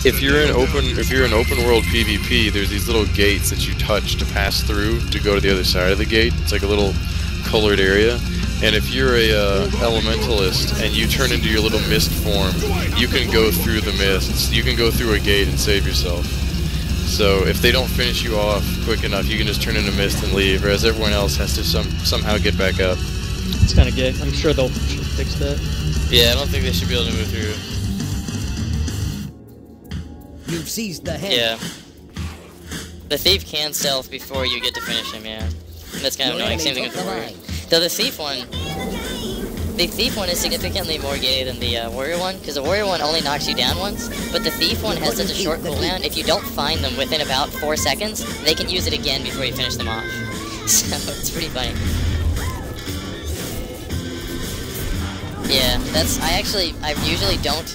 if you're in open world PvP, there's these little gates that you touch to pass through to go to the other side of the gate. It's like a little colored area. And if you're a elementalist and you turn into your little mist form, you can go through the mists. You can go through a gate and save yourself. So if they don't finish you off quick enough, you can just turn into mist and leave, whereas everyone else has to somehow get back up. It's kind of gay. I'm sure they'll fix that. Yeah, I don't think they should be able to move through. You've seized the head. Yeah. The thief can stealth before you get to finish him, yeah. And that's kind of annoying. Same thing with the warrior. Though the thief one is significantly more gay than the warrior one, because the warrior one only knocks you down once, but the thief one has such a short cooldown. If you don't find them within about 4 seconds, they can use it again before you finish them off. So it's pretty funny. Yeah, I usually don't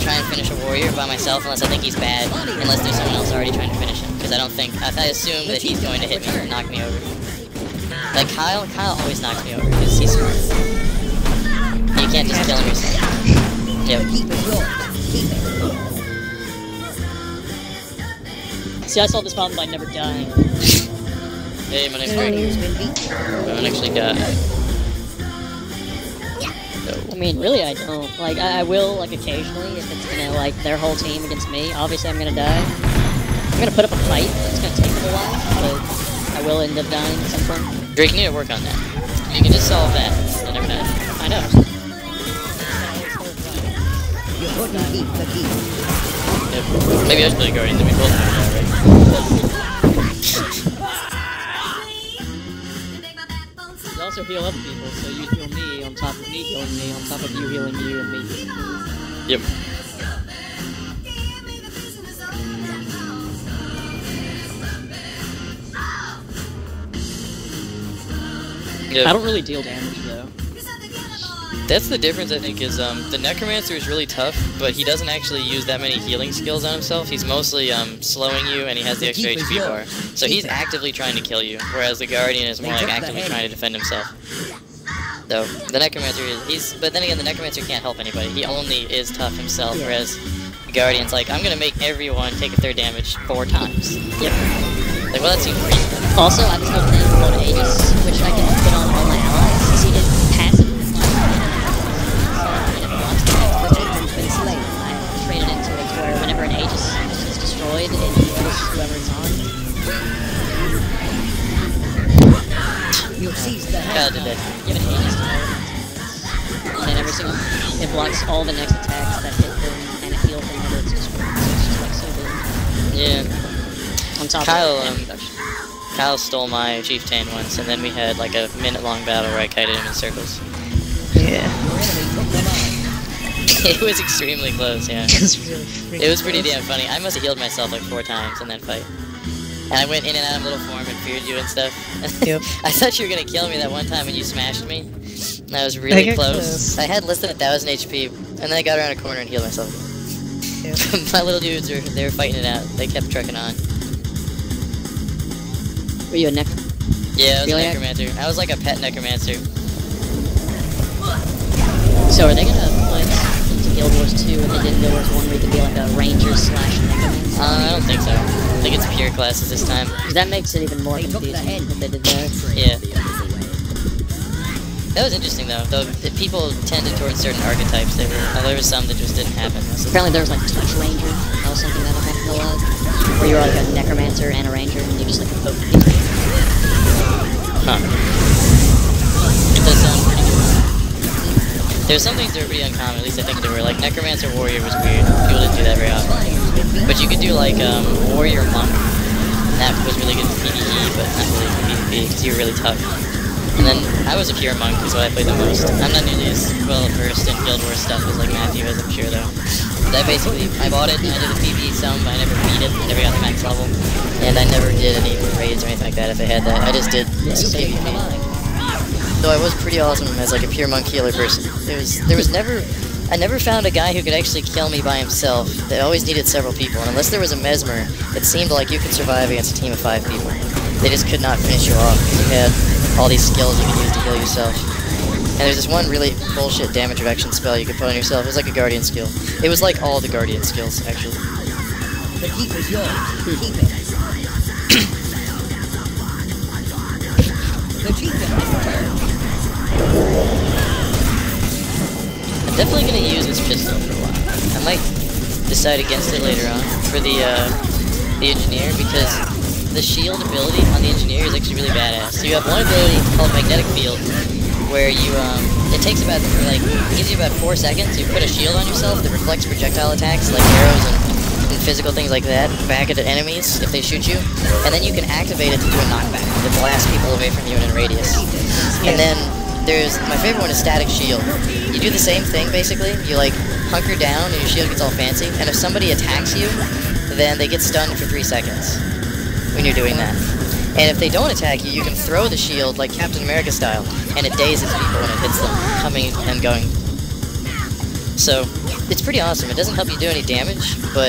try and finish a warrior by myself unless I think he's bad, unless there's someone else already trying to finish him, because I assume that he's going to hit me or knock me over. Like Kyle always knocks me over because he's smart. You can't just kill him yourself. Yep. See, I solved this problem by never dying. Hey, my name's Greg. I haven't actually got. I mean, really, I don't. Like, I will, like, occasionally, if it's, like, their whole team against me. Obviously, I'm gonna die. I'm gonna put up a fight. It's gonna take a little while, but I will end up dying at some point. Drake, you need to work on that. You can just solve that and never die. I know. Yep. Maybe I should play Guardian, then we both know that, right? You also heal other people, so you heal me on top of me healing me, on top of you healing you and me healing you. Yep. Yep. I don't really deal damage, though. That's the difference, I think, is the Necromancer is really tough, but he doesn't actually use that many healing skills on himself. He's mostly slowing you, and he has the extra HP bar. So he's actively trying to kill you, whereas the Guardian is more like actively trying to defend himself. So the Necromancer but then again, the Necromancer can't help anybody. He only is tough himself, whereas the Guardian's like, I'm gonna make everyone take a third damage 4 times. Yep. Like, well, that seems reasonable. Also, I have this little thing called Aegis, which I can put on all my allies. See, it passive is like I traded into it to where whenever an Aegis is destroyed, it heals whoever it's on. You've seized the head. Kyle did that. Give an Aegis to all of them. And then every single... It blocks all the next attacks that hit them, and it heals them whenever it's destroyed. So it's just like so good. Yeah. On top of Kyle stole my Chieftain once, and then we had like a minute-long battle where I kited him in circles. Yeah. It was extremely close, yeah. It was pretty damn funny. I must have healed myself like 4 times in that fight. And I went in and out of little form and feared you and stuff. Yep. I thought you were gonna kill me that one time when you smashed me. That was really close. I had less than 1,000 HP, and then I got around a corner and healed myself. Yep. My little dudes they were fighting it out. They kept trucking on. Were you a Nec? Yeah, I was Really? a Necromancer. I was like a pet Necromancer. So are they gonna put into Guild Wars 2 what they did in Guild Wars 1 where you could be like a Ranger / Necromancer? I don't think so. I think it's pure classes this time. Because that makes it even more confusing what they did there. Yeah. That was interesting though. Though people tended towards certain archetypes. There were some that just didn't happen. Apparently there was like Touch Ranger. That was something that happened a lot. Where you were like a Necromancer and a Ranger and you just like poke people. Huh. It does sound pretty good. There's some things that were pretty uncommon, at least I think they were. Like Necromancer Warrior was weird. People didn't do that very often. But you could do like Warrior Monk. And that was really good for PvE, but not really for PvP because you were really tough. And then I was a pure monk, is what I played the most. I'm not nearly as well versed in Guild Wars stuff as like Matthew is, I'm sure though. But I bought it, and I did a PvE some, but I never beat it, I never got to max level. And I never did any raids or anything like that if I had that. I just did some PvP. Though I was pretty awesome as like a pure monk healer person. I never found a guy who could actually kill me by himself. They always needed several people, and unless there was a Mesmer, it seemed like you could survive against a team of 5 people. They just could not finish you off because you had all these skills you could use to heal yourself. And there's this one really bullshit damage reduction spell you could put on yourself. It was like a Guardian skill. It was like all the Guardian skills, actually. The keep is yours. Keep it. The chieftain has returned. I'm definitely gonna use this pistol for a while. I might decide against it later on for the engineer, because the shield ability on the engineer is actually really badass. So you have one ability called Magnetic Field, where you it takes about it gives you about 4 seconds. You put a shield on yourself that reflects projectile attacks like arrows and physical things like that back at enemies if they shoot you, and then you can activate it to do a knockback that blasts people away from you in a radius. And then there's my favorite one is Static Shield. You do the same thing basically. You like hunker down and your shield gets all fancy, and if somebody attacks you, then they get stunned for 3 seconds when you're doing that. And if they don't attack you, you can throw the shield like Captain America style, and it dazes people when it hits them, coming and going. So, it's pretty awesome. It doesn't help you do any damage, but